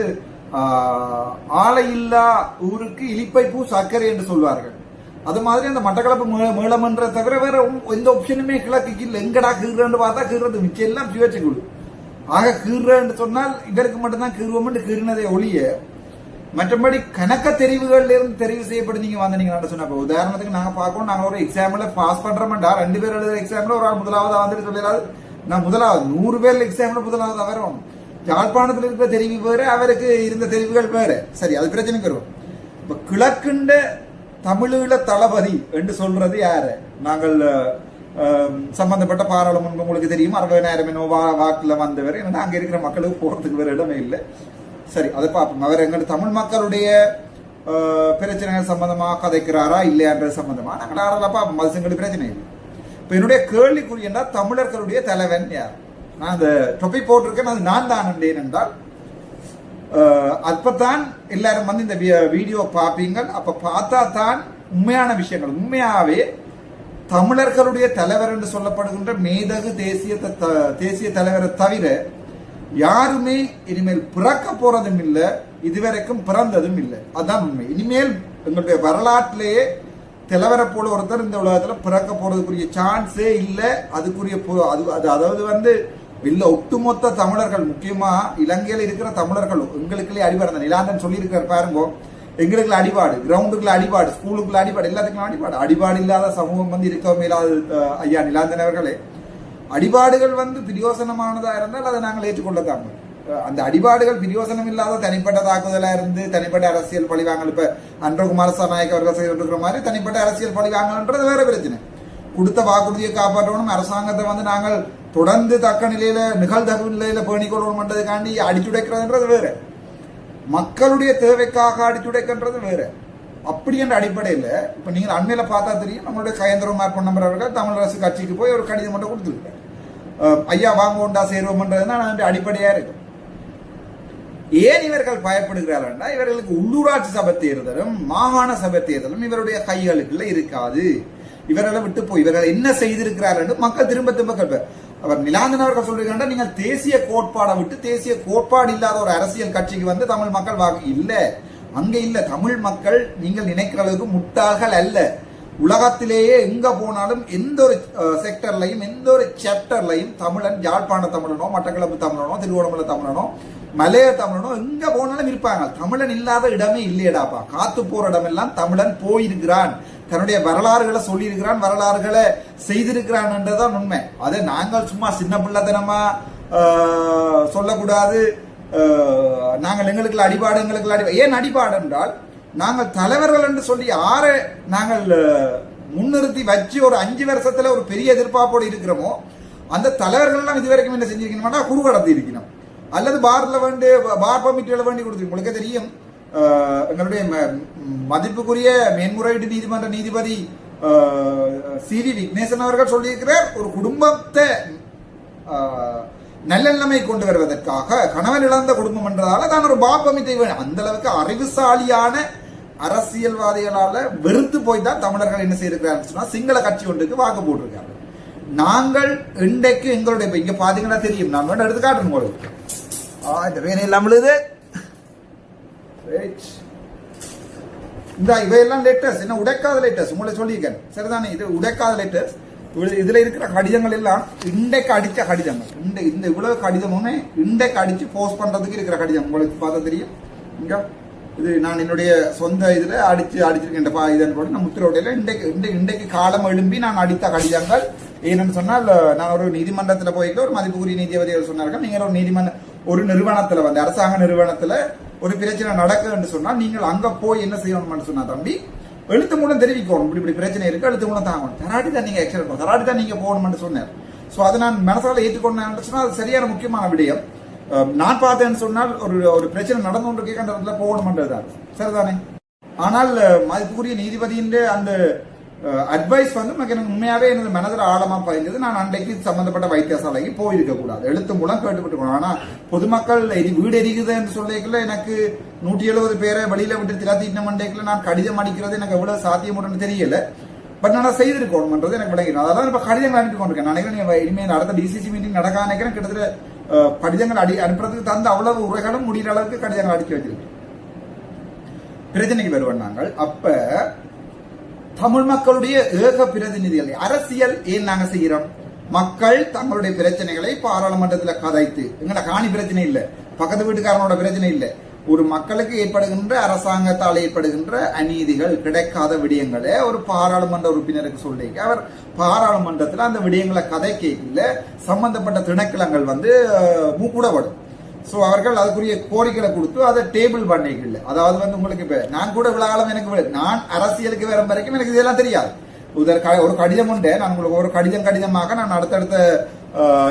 ஆலை இல்லா ஊருக்கு இலிப்பை பூ சர்க்கரை என்று சொல்வார்கள். அது மாதிரி அந்த மட்டக்களப்பு மேளமன்ற தவிர வேற எந்த ஆப்ஷனுமே கிழக்கு இல்லை. எங்கடா கீழ்றன்னு பார்த்தா கீழ்றது மிச்சம் எல்லாம் சுயேட்சை குழு. ஆக கீழ்றன்னு சொன்னால் இதற்கு மட்டும்தான் கீழ்வோம் கீழ்னதை ஒழிய மற்றபடி கணக்க தெரிவுகள்ல இருந்து தெரிவு செய்யப்பட்டு நீங்க வந்தீங்கன்னு சொன்னா, உதாரணத்துக்கு நாங்க பார்க்கணும், நாங்க ஒரு எக்ஸாம்ல பாஸ் பண்றோம்டா 2 பேர் எழுதுற எக்ஸாம்ல ஒரு ஆள் முதலாவதா வந்துட்டு சொல்லலாது. நான் முதலாவது 100 பேர்ல எக்ஸாம்ல முதலாவது வரும். யாழ்ப்பாணத்தில் இருக்கிற தெரிவு வேற, அவருக்கு இருந்த தெரிவுகள் வேற. சரி, அது பிரச்சனைக்கு வரும். இப்ப கிழக்குண்ட தமிழீழ தளபதி என்று சொல்றது யாரு? நாங்கள் சம்பந்தப்பட்ட பாராளுமன்றம் உங்களுக்கு தெரியும், 60,000 வாக்குல வந்தவர். ஏன்னா அங்க இருக்கிற மக்களுக்கு போறதுக்கு வேற இடமே இல்லை. சரி, அதை பார்ப்போம். அவர் எங்க தமிழ் மக்களுடைய பிரச்சனைகள் சம்பந்தமா கதைக்கிறாரா இல்லையான்றது சம்பந்தமா நாங்கள் ஆறல பார்ப்போம். அது எங்களுக்கு பிரச்சனை இல்லை. இப்ப என்னுடைய கேள்விக்குறி என்றால் தமிழர்களுடைய தலைவன் யார்? நான் அந்த டொபிக் போட்டிருக்கேன், அது நான் தான் என்றால் அப்பதான் எல்லாரும் இந்த வீடியோ பார்ப்பீங்க. அப்ப பார்த்தா தான் உண்மையான விஷயங்கள். உண்மையாவே தமிழர்களுடைய தலைவர் என்று சொல்லப்படுகின்ற மேதகு தேசிய தலைவரை தவிர யாருமே இனிமேல் பிறக்க போறதும் இல்லை, இதுவரைக்கும் பிறந்ததும் இல்லை. அதுதான் உண்மை. இனிமேல் எங்களுடைய வரலாற்றிலேயே தலைவரை போல ஒருத்தர் இந்த உலகத்துல பிறக்க போறதுக்குரிய சான்ஸே இல்லை. அதுக்குரிய அதாவது இல்ல ஒட்டுமொத்த தமிழர்கள், முக்கியமா இலங்கையில இருக்கிற தமிழர்கள் எங்களுக்குள்ளே அடிபாடு. நிலாந்தன் சொல்லி இருக்கிற பாருங்க, எங்களுக்குள்ள அடிபாடு, கிரவுண்டுக்குள்ள அடிபாடு, ஸ்கூலுக்குள்ள அடிபாடு, எல்லாத்துக்கும் அடிபாடு. அடிபாடு இல்லாத சமூகம் இருக்கவும் இல்லாத ஐயா நிலாந்தன் அவர்களே. அடிபாடுகள் பிரயோசனமானதா இருந்தால் அதை நாங்கள் ஏற்றுக்கொள்ளதான். அந்த அடிபாடுகள் பிரயோசனம் இல்லாத தனிப்பட்ட தாக்குதலா இருந்து தனிப்பட்ட அரசியல் பழிவாங்கல், இப்ப அன்றகுமார சநாயக் அவர்கள் செய்திருக்கிற மாதிரி தனிப்பட்ட அரசியல் பழிவாங்கல்ன்றது வேற பிரச்சனை. கொடுத்த வாக்குறுதியை காப்பாற்றணும். அரசாங்கத்தை நாங்கள் தொடர்ந்து தக்க நிலையில நிகழ்தகவு நிலையில பேணிக்கொள்ளணும் என்றதுக்காண்டி அடிச்சுடைக்கிறதுன்றது வேற. மக்களுடைய தேவைக்காக அடிச்சுடைக்கின்றது வேற. அப்படி என்ற அடிப்படையில் இப்ப நீங்க அண்மையில பார்த்தா தெரியும், நம்மளுடைய கயந்திரமார் பொன்னம்பலம் அவர்கள் தமிழரசு கட்சிக்கு போய் ஒரு கடிதம் மட்டும் கொடுத்துருக்காரு. ஐயா வாங்க உண்டா சேருவோம்ன்றதுதான் அடிப்படையா இருக்கு. ஏன் இவர்கள் பயப்படுகிறார்கள்? இவர்களுக்கு உள்ளூராட்சி சபை தேர்தலும் மாகாண சபை தேர்தலும் இவருடைய கைகளுக்குள்ள இருக்காது. இவர்களை விட்டு போய் இவர்கள் என்ன செய்திருக்கிறார்கள் என்று மக்கள் திரும்ப திரும்ப கேட்பார். அவர் நிலாந்தன் அவர்கள் சொல்றாங்க, நீங்கள் தேசிய கோட்பாடை விட்டு தேசிய கோட்பாடு இல்லாத ஒரு அரசியல் கட்சிக்கு தமிழ் மக்கள் வாக்கு இல்ல, அங்க இல்ல. தமிழ் மக்கள் நீங்கள் நினைக்கிற அளவுக்கு முட்டாள்கள் அல்ல. உலகத்திலேயே எங்க போனாலும் எந்த ஒரு செக்டர்லையும் எந்த ஒரு சாப்டர்லையும் தமிழன், யாழ்ப்பாண தமிழனோ மட்டக்களப்பு தமிழனோ திருவண்ணாமலை தமிழனோ மலைய தமிழனோ எங்க போனாலும் இருப்பாங்க. தமிழன் இல்லாத இடமே இல்லையடாப்பா. காத்து போற இடமெல்லாம் தமிழன் போயிருக்கிறான். தன்னுடைய வரலாறுகளை சொல்லியிருக்கிறான், வரலாறுகளை செய்திருக்கிறான் என்றதான் உண்மை. அதை நாங்கள் சும்மா சின்ன பிள்ளைத்தனமா சொல்லக்கூடாது. நாங்கள் எங்களுக்கு அடிபாடு ஏன் அடிபாடு என்றால், நாங்கள் தலைவர்கள் என்று சொல்லி ஆறு நாங்கள் முன்னிறுத்தி வச்சு ஒரு 5 வருஷத்துல ஒரு பெரிய எதிர்பார்ப்போடு இருக்கிறோமோ, அந்த தலைவர்கள் எல்லாம் இதுவரைக்கும் என்ன செஞ்சிருக்கணும்னா குறுகடத்தி இருக்கணும், அல்லது பார்ல வேண்டி பார் பர்மிட்டுகளை வேண்டி கொடுத்து. உங்களுக்கே தெரியும், எங்களுடைய மதிப்புக்குரிய மேன்முறையீட்டு நீதிமன்ற நீதிபதி CV விக்னேசன் அவர்கள் சொல்லியிருக்கிறார், ஒரு குடும்பத்தை நல்லெண்ணமை கொண்டு வருவதற்காக கணவன் இழந்த குடும்பம் என்றதால தான் ஒரு பார் பர்மிட்டை வேணும். அந்த அளவுக்கு அறிவுசாலியான அரசியல்வாதிகளால வெறுத்து போய் தான் தமிழர்கள் என்ன செய்திருக்கிறார்கள் சொன்னா சிங்கள கட்சி ஒன்றுக்கு வாக்கு போட்டிருக்காங்க. நாங்கள் இன்றைக்கு எங்களுடைய இங்க பாத்தீங்கன்னா தெரியும், நான் வேண்டாம் எடுத்து காட்டுறேன் உங்களுக்கு. இந்த வேலை இல்லாமலுது இந்த இவையெல்லாம் லெட்டர்ஸ், என்ன உடைக்காத லெட்டர்ஸ் உங்களை சொல்லியிருக்கேன் சரிதானே. இது உடைக்காத லெட்டர்ஸ். இதுல இருக்கிற கடிதங்கள் எல்லாம் இன்றைக்கு அடிச்ச கடிதங்கள். இந்த இவ்வளவு கடிதமுமே இன்றைக்கு அடிச்சு போஸ்ட் பண்றதுக்கு இருக்கிற கடிதம் உங்களுக்கு பார்த்தா தெரியும். இங்க இது நான் என்னுடைய சொந்த இதுல அடிச்சிருக்கேன் இதன் போட்டு நான் முத்திரோடையில இன்றைக்கு காலம் எழும்பி நான் அடித்த கடிதங்கள். ஏன்னு சொன்னால், நான் ஒரு நீதிமன்றத்துல போயிட்டு ஒரு மதிப்புக்குரிய நீதிபதிகள் சொன்னார்கள், நீங்க ஒரு நிறுவனத்துல வந்து அரசாங்க நிறுவனத்துல ஒரு பிரச்சனை நடக்குன்னு சொன்னா நீங்கள் அங்க போய் என்ன செய்யணும்னு சொன்னா, தம்பி எழுத்து மூலம் தெரிவிக்கணும், இப்படி பிரச்சனை இருக்கு, எழுத்து மூலம் தாங்கணும், தராட்டி தான் நீங்க எக்ஸ்ட்ரா தராட்டி தான் நீங்க போகணும்னு சொன்னார். சோ அதை நான் மனசால ஏற்றுக்கொண்டேன் சொன்னா அது சரியான முக்கியமான விடயம். நான் பார்த்தேன்னு சொன்னால் ஒரு பிரச்சனை நடந்து கொண்டு கேட்கறதுல போகணும்ன்றதுதான் சரிதானே. ஆனால் மதிப்புக்குரிய நீதிபதியின் அந்த அட்வைஸ் வந்து எனக்கு உண்மையாவே எனது மனதில் ஆழமா பாய்ந்தது. நான் அன்றைக்கு சம்பந்தப்பட்ட வைத்தியசாலைக்கு போயிருக்க கூடாது, எழுத்து மூலம் கேட்டுவிட்டு. ஆனா பொதுமக்கள் வீடு எரிக்குதுன்னு சொல்லிக்கல எனக்கு 170 பேரை வெளியில விட்டு திராத்தின மண்டைக்குள்ள நான் கடிதம் அடிக்கிறது எனக்கு எவ்வளவு சாத்தியமுன்னு தெரியல. பட் நான் செய்திருக்கணும்ன்றது எனக்கு விளங்கிடும். அதெல்லாம் இப்ப கடிதங்கள் அனுப்பி கொண்டிருக்கேன். நினைக்கிறேன் இனிமேல் அடுத்த DCC மீட்டிங் நடக்க நினைக்கிறேன். கிட்டத்தட்ட கடிதங்கள் அனுப்புறதுக்கு தந்த அவ்வளவு உரைகளும் முடிகிற அளவுக்கு கடிதங்கள் அடிக்க வச்சிருக்கேன். பிரச்சனைக்கு வருவோம் நாங்கள். அப்ப தமிழ் மக்களுடைய ஏக பிரதிநிதிகள் அரசியல் ஏன் நாங்க செய்கிறோம்? மக்கள் தங்களுடைய பிரச்சனைகளை பாராளுமன்றத்தில் கதைத்து, எங்கட காணி பிரச்சனை இல்ல, பக்கத்து வீட்டுக்காரனோட பிரச்சனை இல்ல, ஒரு மக்களுக்கு ஏற்படுகின்ற அரசாங்கத்தால் ஏற்படுகின்ற அநீதிகள் கிடைக்காத விடயங்களை ஒரு பாராளுமன்ற உறுப்பினருக்கு சொல்லி அவர் பாராளுமன்றத்தில் அந்த விடயங்களை கதை கேட்கல சம்பந்தப்பட்ட திணைக்களங்கள் வந்து மூக்கூடப்படும். சோ அவர்கள் அதுக்குரிய கோரிக்கைகளை கொடுத்து அதை டேபிள் பண்ணிக்கல. அதாவது வந்து உங்களுக்கு இப்ப நான் கூட விழாலம் எனக்கு நான் அரசியலுக்கு வரும் வரைக்கும் எனக்கு இதெல்லாம் தெரியாது. ஒரு கடிதம் உண்டு, நான் உங்களுக்கு ஒரு கடிதமாக நான் அடுத்தடுத்த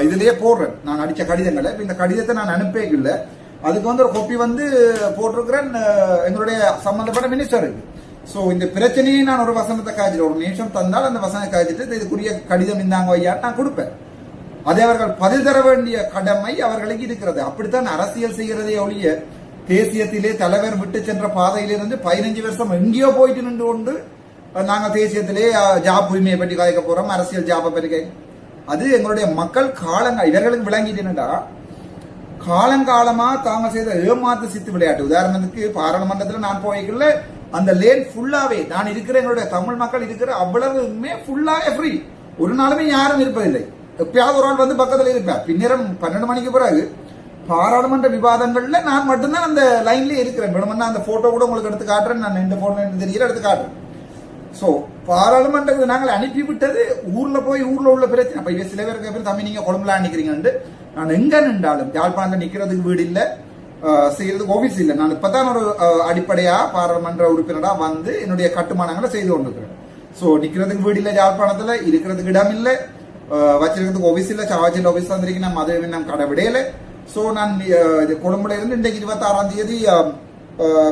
இதுலயே போடுறேன் நான் அடிச்ச கடிதங்களை. இந்த கடிதத்தை நான் அனுப்பிக்கல, அதுக்கு வந்து ஒரு காப்பி வந்து போட்டிருக்கிறேன் எங்களுடைய சம்பந்தப்பட்ட மினிஸ்டருக்கு. சோ இந்த பிரச்சனையை நான் ஒரு வசனத்தை காய்ச்சிட்டு ஒரு நிமிஷம் தந்தால் அந்த வசனம் காய்ச்சிட்டு இதுக்குரிய கடிதம் இந்தாங்க ஐயா நான் கொடுப்பேன். அதை அவர்கள் பதில் தர வேண்டிய கடமை அவர்களுக்கு இருக்கிறது. அப்படித்தான் அரசியல் செய்கிறதே ஒழிய தேசியத்திலே தலைவர் விட்டு சென்ற பாதையிலிருந்து 15 வருஷம் எங்கேயோ போயிட்டு நின்று கொண்டு நாங்க தேசியத்திலே ஜாப் உரிமையை பற்றி கதைக்க போறோம், அரசியல் ஜாப்பை பற்றி அது எங்களுடைய மக்கள் காலங்கள் இவர்களுக்கு விளங்கிட்டா காலங்காலமா தாங்க செய்த ஏமாத்து சித்து விளையாட்டு. உதாரணத்துக்கு பாராளுமன்றத்தில் நான் போய்க்குள்ள அந்த லேன் ஃபுல்லாவே நான் இருக்கிற எங்களுடைய தமிழ் மக்கள் இருக்கிற அவ்வளவுமே ஃபுல்லாவே ஃப்ரீ. ஒரு நாளுமே யாரும் இருப்பதில்லை. எப்பயாவது ஒரு ஆள் வந்து பக்கத்தில் இருப்பேன். பின்னரம் 12 மணிக்கு பிறகு பாராளுமன்ற விவாதங்கள்ல நான் மட்டும்தான் அந்த லைன்ல இருக்கிறேன். வேணும்னா அந்த போட்டோ கூட உங்களுக்கு எடுத்து காட்டுறேன். நான் இந்த போன்ல தெரியல எடுத்து காட்டுறேன். சோ பாராளுமன்றத்துக்கு நாங்கள் அனுப்பிவிட்டது ஊர்ல உள்ள பிரச்சனை. இப்ப சில பேருக்கு தம்பி நீங்க கொழும்புல நிக்கிறீங்க, நான் எங்க நின்றாலும் யாழ்ப்பாணத்துல நிக்கிறதுக்கு வீடு இல்ல, செய்யறதுக்கு ஆபீஸ் இல்ல. நான் இப்பதான் ஒரு அடிப்படையா பாராளுமன்ற உறுப்பினரா வந்து என்னுடைய கட்டுமானங்களை செய்து கொண்டிருக்கிறேன். சோ நிக்கிறதுக்கு வீடு இல்ல, யாழ்ப்பாணத்துல இருக்கிறதுக்கு இடம் இல்ல, வச்சிருக்கிறதுக்கு ஆபீஸ் இல்ல, சாவச்சில் ஆபீஸ் வந்திருக்கு நம்ம அதை நம்ம கடை விடையில. சோ நான் கொழும்புல இருந்து இன்றைக்கு 26ஆம் தேதி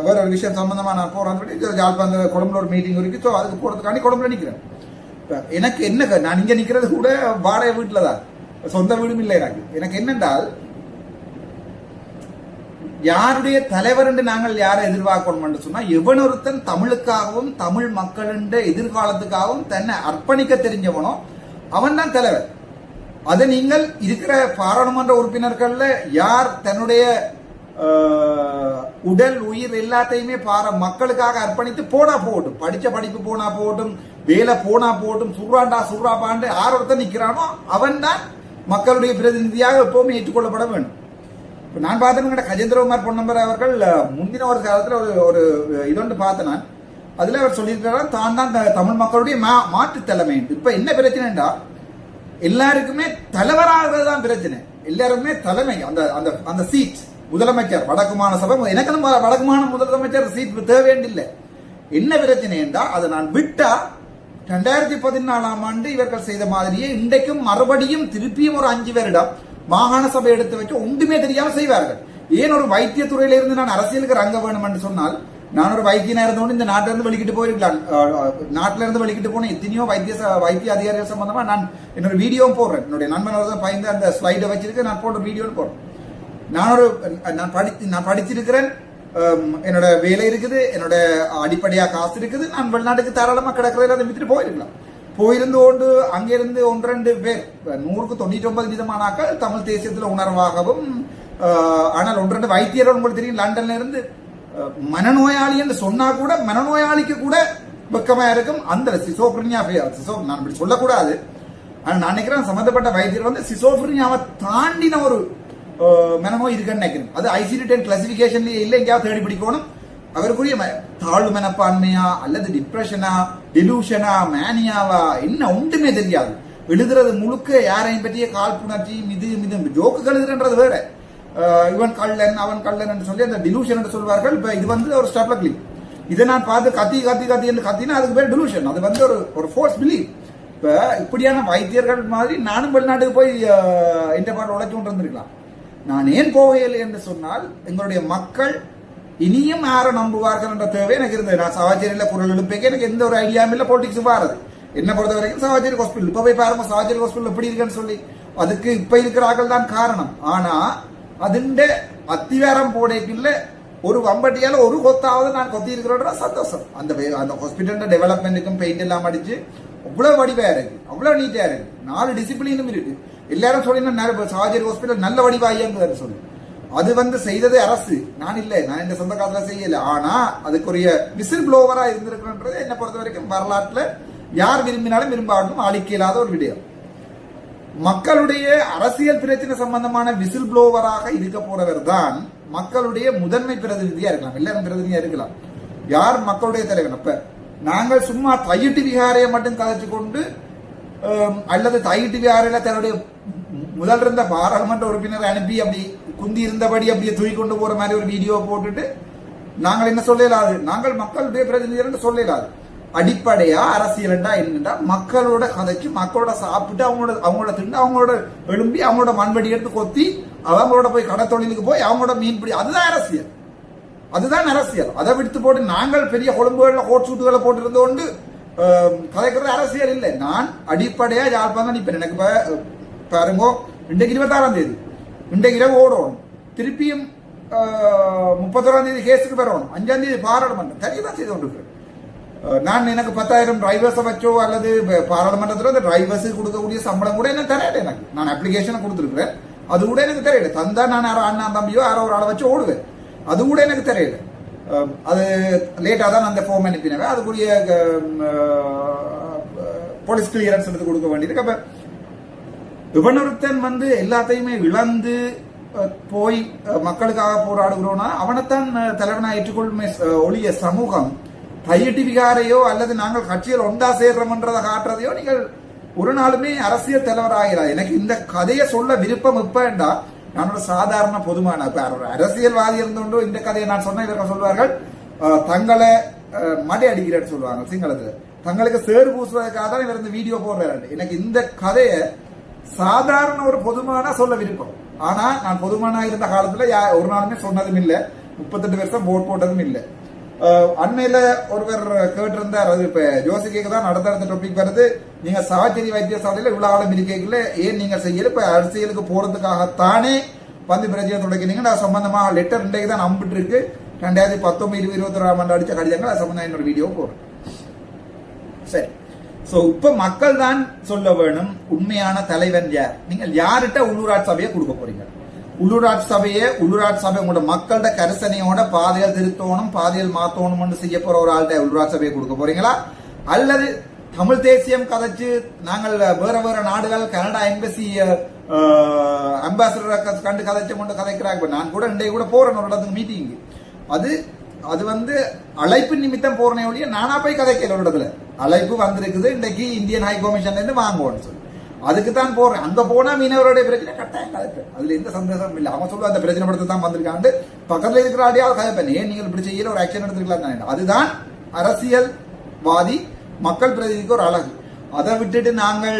வேற ஒரு விஷயம் சம்பந்தமா நான் போறேன். யாழ்ப்பாண கொழும்புல ஒரு மீட்டிங் இருக்கு. சோ அதுக்கு போறதுக்காண்டி கொழும்புல நிக்கிறேன். எனக்கு என்ன, நான் இங்க நிக்கிறது கூட வாடகை வீட்டுலதான், சொந்த வீடும் இல்லை எனக்கு. எனக்கு என்னென்றால் யாருடைய தலைவர் என்று நாங்கள் யாரை எதிர்பார்க்கணும் சொன்னா, எவனொருத்தன் தமிழுக்காகவும் தமிழ் மக்களின் எதிர்காலத்துக்காகவும் தன்னை அர்ப்பணிக்க தெரிஞ்சவனோ அவன் தான் தலைவர். அதை நீங்கள் இருக்கிற பாராளுமன்ற உறுப்பினர்கள்ல யார் தன்னுடைய உடல் உயிர் எல்லாத்தையுமே மக்களுக்காக அர்ப்பணித்து போனா போகட்டும், படிச்ச படிப்பு போனா போகட்டும், வேலை போனா போகட்டும், சுர்ராபாண்டு யார் ஒருத்தன் நிக்கிறானோ அவன் தான் மக்களுடைய பிரதிநிதியாக எப்பவுமே ஏற்றுக்கொள்ளப்பட வேண்டும். நான் பார்த்தேன் கஜேந்திரகுமார் பொன்னம்பர் அவர்கள் முந்தின ஒரு காலத்துல ஒரு இதொன்று பார்த்தேன். நான் அதுல அவர் சொல்லியிருக்கிறார் தான் தான் தமிழ் மக்களுடைய மாற்று தலைமை. இப்ப என்ன பிரச்சனைடா, எல்லாருக்குமே தலைவராகதான் பிரச்சனை. எல்லாருக்குமே தலைமை, அந்த அந்த அந்த சீட் முதலமைச்சர் வடக்கு மாநில சபை, எனக்கு வடக்கு மாநில முதலமைச்சர் சீட் தேவையில்லை. என்ன பிரச்சனை என்றா, அதை நான் விட்டா 2014 ஆண்டு இவர்கள் செய்த மாதிரியே இன்றைக்கும் மறுபடியும் திருப்பியும் ஒரு 5 வருடம் மாகாண சபை எடுத்து வச்சு ஒன்றுமே தெரியாம செய்வார்கள். ஏன் ஒரு வைத்தியத்துறையில இருந்து நான் அரசியலுக்கு ரங்க வேணும் என்று சொன்னால், நான் ஒரு வைத்தியனா இருந்தோடு இந்த நாட்டில இருந்து வெளிக்கிட்டு போயிருக்கலாம். நாட்டில இருந்து வெளிக்கிட்டு போன எத்தனையோ வைத்திய அதிகாரிகள் சம்பந்தமா நான் என்னோட வீடியோவும் போடுறேன். என்னுடைய நண்பன் பயந்து அந்த ஸ்லைடை வச்சிருக்கு, நான் போடுற வீடியோன்னு போடுறேன். நான் படிச்சிருக்கிறேன், என்னோட வேலை இருக்குது, என்னோட அடிப்படையா காசு இருக்குது. நான் வெளிநாட்டுக்கு தாராளமா கிடக்கிறத அதை வித்துட்டு போயிருக்கலாம். போயிருந்து கொண்டு அங்கிருந்து 1-2 பேர் 100க்கு 99% ஆக்கள் தமிழ் தேசியத்துல உணர்வாகவும், ஆனால் 1-2 வைத்தியர்கள் உங்களுக்கு தெரியும் லண்டன்ல இருந்து மனநோயாளி என்று சொன்னா கூட மனநோயாளிக்கு கூட வெக்கமா இருக்கும். அந்த சிசோப்ரினியா நான் இப்படி சொல்லக்கூடாது, ஆனா நான் நினைக்கிறேன் சம்பந்தப்பட்ட வைத்தியர் வந்து சிசோப்ரினியாவை தாண்டின ஒரு மனநோய் இருக்குன்னு நினைக்கிறேன். அது ICD-10 கிளாசிபிகேஷன்லயே இல்லை, எங்கேயாவது தேடி பிடிக்கணும். அவருக்குரிய தாழ்வு மனப்பான்மையா அல்லது டிப்ரெஷனா, டிலூஷனா, மேனியாவா என்ன ஒன்றுமே தெரியாது. எழுதுறது முழுக்க யாரையும் பற்றிய காழ்ப்புணர்ச்சி, மிது ஜோக்குகள் எழுதுன்றது வேற. இவன் கள்ளன் அவன் கள்ளன் என்று சொல்லி அந்த டிலூஷன் என்று சொல்வார்கள். இப்ப இது வந்து ஒரு ஸ்டெப்ல கிளிக். இதை நான் பார்த்து கத்தி கத்தி கத்தி என்று கத்தினா அதுக்கு பேர் டிலூஷன். அது வந்து ஒரு ஃபோர்ஸ் பிலீவ். இப்ப இப்படியான வைத்தியர்கள் மாதிரி நானும் வெளிநாட்டுக்கு போய் இன்டர்பார்ட் உழைச்சு கொண்டு இருந்திருக்கலாம். நான் ஏன் போகையில் என்று சொன்னால், எங்களுடைய மக்கள் இனியும் யாரை நம்புவார்கள் என்ற தேவை எனக்கு இருந்தது. நான் சவாச்சேரியில குரல் எழுப்பேக்க எனக்கு எந்த ஒரு ஐடியாவும் இல்லை பாலிடிக்ஸ் பாருது. என்ன பொறுத்த வரைக்கும் சவாச்சேரி ஹாஸ்பிட்டல் இப்ப போய் பாருங்க, சவாச்சேரி ஹாஸ்பிட்டல் எப்படி இருக்குன்னு சொல்லி. அதுக்கு இப்ப இருக்கிறார்கள் தான் காரணம். ஆனா அதுண்ட அத்திவாரம் போடைக்குள்ள ஒரு வம்பட்டியால ஒரு கொத்தாவது நான் கொத்தி இருக்கிறோட சந்தோஷம். அந்த ஹாஸ்பிட்டல் டெவலப்மெண்ட்டுக்கும் பெயிண்ட் எல்லாம் அடிச்சு அவ்வளவு வடிவா இருக்கு, அவ்வளவு நீட்டா இருக்கு, 4 டிசிப்ளினும் இருக்கு. எல்லாரும் சொல்லி சவாச்சேரி ஹாஸ்பிட்டல் நல்ல வடிவா ஐயான்னு சொல்லி. அது வந்து செய்தது அரசு, நான் இல்லை, நான் இந்த சொந்த காலத்துல செய்யல. ஆனா அதுக்குரிய விசில் ப்ளோவரா இருந்திருக்கிறது என்ன பொறுத்த வரைக்கும் வரலாற்றுல யார் விரும்பினாலும் விரும்பாலும் அழிக்க இல்லாத ஒரு விடயம். மக்களுடைய அரசியல் பிரச்சனை சம்பந்தமான விசில் ப்ளோவராக இருக்க போறவர் தான் மக்களுடைய முதன்மை பிரதிநிதியா இருக்கலாம். எல்லாரும் பிரதிநிதியா இருக்கலாம். யார் மக்களுடைய தலைவர்? அப்ப நாங்கள் சும்மா தையிட்டு விகாரையை மட்டும் கதைச்சு கொண்டு அல்லது தையிட்டு விகாரையில தன்னுடைய முதல் இருந்த பாராளுமன்ற உறுப்பினரை அனுப்பி அப்படி குந்தி இருந்தபடி அப்படியே தூக்கி கொண்டு போற மாதிரி ஒரு வீடியோ போட்டுட்டு நாங்கள் என்ன சொல்லலாது, நாங்கள் மக்களுடைய பிரதிநிதிகள் சொல்லலாது. அடிப்படையா அரசியல் என்னன்னா மக்களோட கதைச்சு மக்களோட சாப்பிட்டு அவங்களோட திண்டு அவங்களோட எழும்பி அவங்களோட மண்வெடி எடுத்து கொத்தி அவங்களோட போய் கடை தொழிலுக்கு போய் அவங்களோட மீன் பிடி, அதுதான் அரசியல். அதுதான் அரசியல். அதை விடுத்து போட்டு நாங்கள் பெரிய கொழும்புகள்ல கோட் சூட்டுகளை போட்டு இருந்தோண்டு கதைக்கிறது அரசியல் இல்லை. நான் அடிப்படையா யாழ்ப்பாணம் இப்ப எனக்கு பாருங்க, இன்றைக்கு 26ஆம் தேதி, இன்றைக்கு இரவு ஓடணும், திருப்பியும் 31ஆம் தேதி கேஸுக்கு வரணும், 5ஆம் தேதி பாராளுமன்றம் தெரியதான் செய்து கொண்டிருக்கிறேன். நான் எனக்கு 10,000 டிரைவர்ஸை வச்சோ அல்லது பாராளுமன்றத்தில் அந்த டிரைவர்ஸுக்கு கொடுக்கக்கூடிய சம்பளம் கூட எனக்கு தெரியல. எனக்கு நான் அப்ளிகேஷனை கொடுத்துருக்கிறேன், அது கூட எனக்கு தெரியல. தந்தா நான் யாரோ அண்ணா தம்பியோ யாரோ ஒரு ஆளை வச்சு ஓடுவேன், அது கூட எனக்கு தெரியல. அது லேட்டாக தான் அந்த ஃபார்ம் அனுப்பினவே, அதுக்குரிய போலீஸ் கிளியரன்ஸ் எடுத்து கொடுக்க வேண்டியிருக்கு. அப்ப இவனொருத்தன் வந்து எல்லாத்தையுமே இழந்து போய் மக்களுக்காக போராடுகிறோம்னா அவனைத்தான் தலைவனா ஏற்றுக்கொள்ளுமே ஒழிய சமூகம் தையிட்டு விகாரையோ அல்லது நாங்கள் கட்சியில் ஒன்றா சேர்றோம்ன்றதை காட்டுறதையோ நீங்கள் ஒரு நாளுமே அரசியல் தலைவராகிறார். எனக்கு இந்த கதையை சொல்ல விருப்பம் இப்பண்டா நான் ஒரு சாதாரண பொதுமான ஒரு அரசியல்வாதி இருந்தோண்டோ இந்த கதையை நான் சொன்ன இவர்கள் சொல்வார்கள் தங்களை மடை அடிக்கிறேன்னு சொல்லுவாங்க சிங்களத்துல, தங்களுக்கு சேறு பூசுவதற்காக தான் இவர் இந்த வீடியோ போடுறாரு. எனக்கு இந்த கதையை சாதாரண ஒரு பொதுமானா சொல்ல விருப்பம். ஆனா நான் பொதுமானா இருந்த காலத்துல ஒரு நாளுமே சொன்னதும் இல்லை, 38 வருஷம் போட் போட்டதும் இல்லை. அண்மையில ஒருவர் கேட்டிருந்தார், அது இப்ப ஜோசிக்கு தான் அடுத்தடுத்த டாபிக் வருது, நீங்க சாச்சேரி வைத்தியசாலையில இவ்வளவு ஆழம் இருக்கீங்கள, ஏன் நீங்க செய்யல, இப்ப அரசியலுக்கு போறதுக்காகத்தானே வந்து பிரச்சனை தொடங்கினீங்க. நான் சம்பந்தமா லெட்டர் இன்றைக்கு தான் நம்பிட்டு இருக்கு, 2019, 2021ஆம் ஆண்டு அடிச்ச கடிதங்கள் அது சம்பந்தம் என்னோட வீடியோ போடுறேன். சரி, சோ இப்ப மக்கள் தான் சொல்ல வேணும் உண்மையான தலைவன் யார். நீங்கள் யார்கிட்ட உள்ளூராட்சி சபையை கொடுக்க போறீங்க? உள்ளூராட்சி சபை உங்களோட மக்களோட கரிசனையோட பாதைகள் திருத்தணும், பாதைகள் மாத்தணும் செய்ய போற ஒரு ஆள்கிட்ட உள்ளூராட்சி சபையை கொடுக்க போறீங்களா? அல்லது தமிழ் தேசியம் கதைச்சு நாங்கள் வேற வேற நாடுகள் கனடா எம்பசி அம்பாசிடர் கண்டு கதைச்சு கொண்டு கதைக்கிறாங்க. நான் கூட இன்றைக்கு கூட போறேன் ஒரு இடத்துக்கு மீட்டிங். அது அது அழைப்பு நிமித்தம் போறனே ஒழிய நானா போய் கதைக்கல ஒரு இடத்துல அழைப்பு வந்திருக்குது இன்னைக்கு இந்தியன் ஹை கமிஷன்ல இருந்து வாங்குவோம்னு சொல்லி அதுக்கு தான் போறேன். அங்க போனா மீனவருடைய பிரச்சனை கட்டாயம் கதைப்பேன். அதுல எந்த சந்தேகமும் இல்லை. அவங்க சொல்லுவா அந்த பிரச்சனை படுத்த தான் வந்திருக்காண்டு பக்கத்துல இருக்கிற ஆடியாவது கதைப்பேன். ஏன் நீங்கள் இப்படி செய்யல ஒரு ஆக்ஷன் எடுத்துக்கலாம். அதுதான் அரசியல்வாதி மக்கள் பிரதிநிதிக்கு ஒரு அழகு. அதை விட்டுட்டு நாங்கள்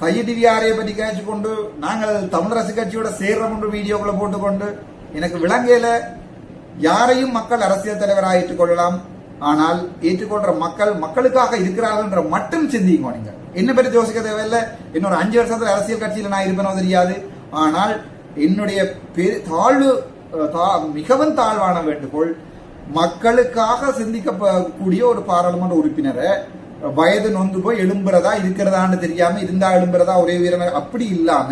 தையடிவியாரையை பற்றி கேச்சு கொண்டு நாங்கள் தமிழரசு கட்சியோட சேர்றோம் என்று வீடியோக்களை போட்டுக்கொண்டு எனக்கு விளங்கையில யாரையும் மக்கள் அரசியல் தலைவராக ஏற்றுக்கொள்ளலாம். ஆனால் ஏற்றுக்கொள்ற மக்களுக்காக இருக்கிறார்கள் மட்டும் சிந்திங்க. நீங்க என்ன பற்றி யோசிக்க தேவையில்லை. இன்னொரு 5 வருஷத்துல அரசியல் கட்சியில நான் இருப்பேனோ தெரியாது. ஆனால் என்னுடைய மிகவும் தாழ்வான வேண்டுகோள், மக்களுக்காக சிந்திக்கக்கூடிய ஒரு பாராளுமன்ற உறுப்பினரை வயது நொந்து போய் எழும்புறதா இருக்கிறதான்னு தெரியாம இருந்தா எழும்புறதா ஒரே வீரர் அப்படி இல்லாம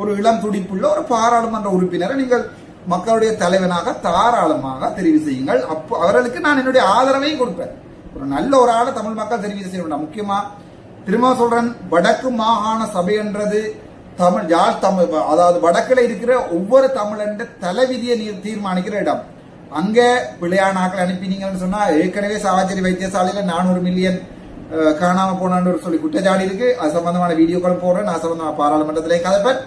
ஒரு இளம் துடிப்புள்ள ஒரு பாராளுமன்ற உறுப்பினரை நீங்கள் மக்களுடைய தலைவனாக தாராளமாக தெரிவு செய்யுங்கள். அப்போ அவர்களுக்கு நான் என்னுடைய ஆதரவையும் கொடுப்பேன். ஒரு நல்ல ஒரு ஆளை தமிழ் மக்கள் தெரிவு செய்யணும். முக்கியமா திரும்ப சொல்றேன், வடக்கு மாகாண சபை என்றது தமிழ் அதாவது வடக்குல இருக்கிற ஒவ்வொரு தமிழன் தலைவிதியை தீர்மானிக்கிற இடம். அங்க பிள்ளையானாக்கள் அனுப்பினீங்கன்னு சொன்னா ஏற்கனவே சாவச்சேரி வைத்தியசாலையில 400 மில்லியன் காணாம போனான்னு சொல்லி குற்றச்சாட்டு இருக்கு. அது சம்பந்தமான வீடியோக்கள் போடுறேன். நான் சம்பந்தமான பாராளுமன்றத்திலே கதைப்பேன்.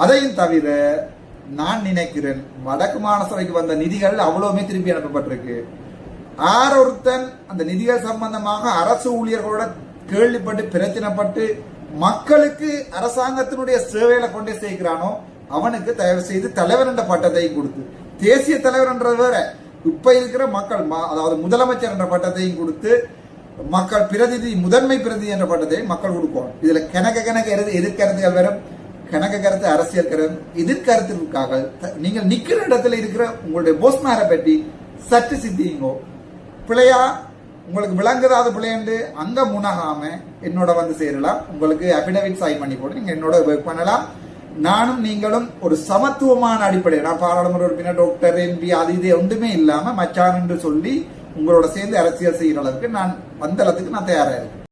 அதையும் தவிர நான் நினைக்கிறேன் வடக்கு மாநகரைக்கு வந்த நிதிகள் அவ்வளவுமே திருப்பி அனுப்பப்பட்டிருக்கு. ஒருத்தன் அந்த நிதிகள் சம்பந்தமாக அரசு ஊழியர்களோட கேள்விப்பட்டு பிரச்சனைப்பட்டு மக்களுக்கு அரசாங்கத்தினுடைய சேவையில கொண்டே சேர்க்கிறானோ அவனுக்கு தயவு செய்து தலைவர் என்ற பட்டத்தை கொடுத்து, தேசிய தலைவர் என்றது வேற, இப்ப இருக்கிற மக்கள் அதாவது முதலமைச்சர் என்ற பட்டத்தையும் கொடுத்து மக்கள் பிரதிநிதி முதன்மை பிரதிநிதி என்ற பட்டத்தை மக்கள் கொடுக்கும். இதுல கணக்கு எதிர்கருத்துகள் வரும். கணக்கு கருத்து அரசியல் கருத்து எதிர்கருத்துக்காக நீங்கள் நிக்கிற இடத்துல இருக்கிற உங்களுடைய போஸ்மாரை பற்றி சற்று சிந்திங்கோ. பிள்ளையா உங்களுக்கு விளங்குதாத பிள்ளைண்டு அங்க முனகாம என்னோட சேரலாம். உங்களுக்கு அபிடவிட் சைன் பண்ணி போட்டு நீங்க என்னோட ஒர்க் பண்ணலாம். நானும் நீங்களும் ஒரு சமத்துவமான அடிப்படையில், நான் பாராளுமன்ற உறுப்பினர் டாக்டர் எம்பி அது இது ஒன்றுமே இல்லாம மச்சான் என்று சொல்லி உங்களோட சேர்ந்து அரசியல் செய்யற அளவுக்கு நான் அந்த அளவுக்கு நான் தயாரா இருக்கேன்.